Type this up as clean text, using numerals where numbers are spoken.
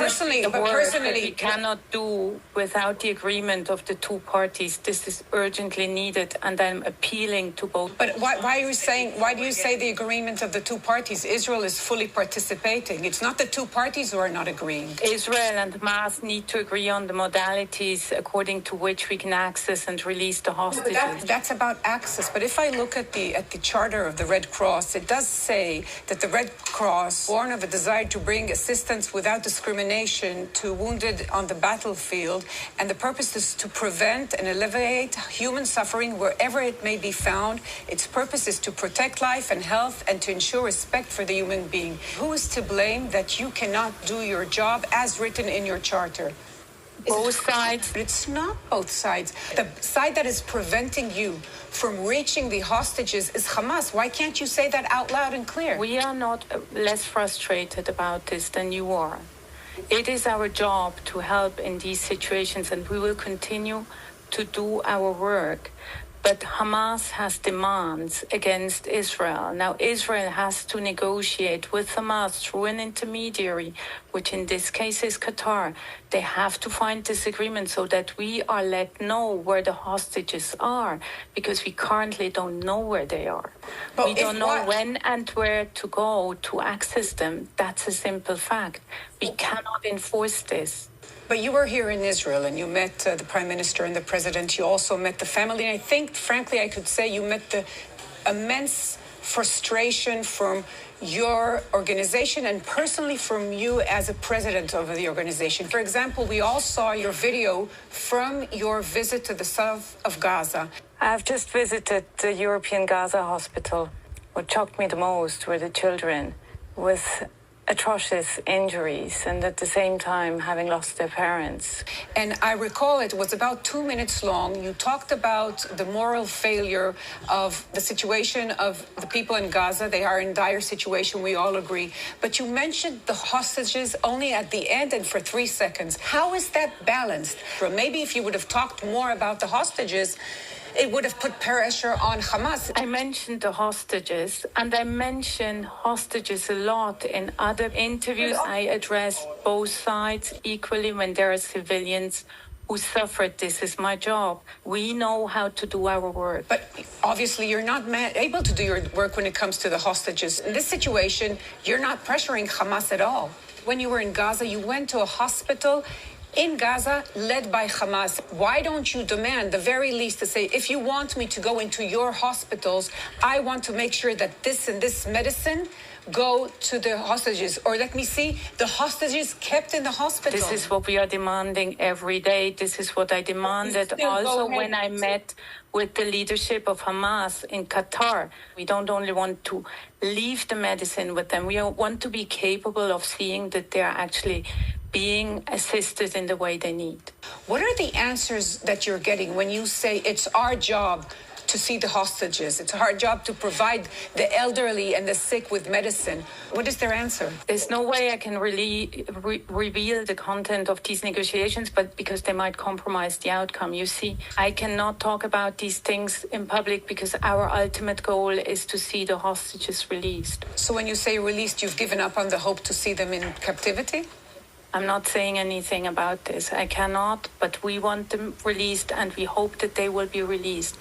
personally, we cannot do without the agreement of the two parties. This is urgently needed, and I'm appealing to both. But why do you say the agreement of the two parties? Israel is fully participating. It's not the two parties who are not agreeing. Israel and Hamas need to agree on the modalities according to which we can access and release the hostages. That's about access. But if I look at the charter of the Red Cross, it does say that the Red Cross, born of a desire to bring assistance without discrimination to wounded on the battlefield, and the purpose is to prevent and alleviate human suffering wherever it may be found. Its purpose is to protect life and health and to ensure respect for the human being. Who is to blame that you cannot do your job as written in your charter? Both sides. But it's not both sides. The side that is preventing you from reaching the hostages is Hamas. Why can't you say that out loud and clear? We are not less frustrated about this than you are. It is our job to help in these situations, and we will continue to do our work. But Hamas has demands against Israel. Now, Israel has to negotiate with Hamas through an intermediary, which in this case is Qatar. They have to find this agreement so that we are let know where the hostages are, because we currently don't know where they are. But we don't know when and where to go to access them. That's a simple fact. We cannot enforce this. But you were here in Israel and you met the Prime Minister and the President. You also met the family. And I think, frankly, I could say you met the immense frustration from your organization and personally from you as a president of the organization. For example, we all saw your video from your visit to the south of Gaza. I've just visited the European Gaza hospital. What shocked me the most were the children with atrocious injuries and at the same time having lost their parents. And I recall it was about 2 minutes long. You talked about the moral failure of the situation of the people in Gaza. They are in dire situation, we all agree. But you mentioned the hostages only at the end and for 3 seconds. How is that balanced? Or maybe if you would have talked more about the hostages, it would have put pressure on Hamas. I mentioned the hostages, and I mention hostages a lot in other interviews. I address both sides equally when there are civilians who suffered. This is my job. We know how to do our work. But obviously you're not able to do your work when it comes to the hostages. In this situation, you're not pressuring Hamas at all. When you were in Gaza, you went to a hospital in Gaza, led by Hamas. Why don't you demand, the very least, to say, if you want me to go into your hospitals, I want to make sure that this and this medicine go to the hostages, or let me see the hostages kept in the hospital. This is what we are demanding every day. This is what I demanded also when I met with the leadership of Hamas in Qatar. We don't only want to leave the medicine with them, we want to be capable of seeing that they are actually being assisted in the way they need. What are the answers that you're getting when you say it's our job to see the hostages, it's our job to provide the elderly and the sick with medicine? What is their answer? There's no way I can really reveal the content of these negotiations, but because they might compromise the outcome. You see, I cannot talk about these things in public because our ultimate goal is to see the hostages released. So when you say released, you've given up on the hope to see them in captivity? I'm not saying anything about this. I cannot, but we want them released and we hope that they will be released.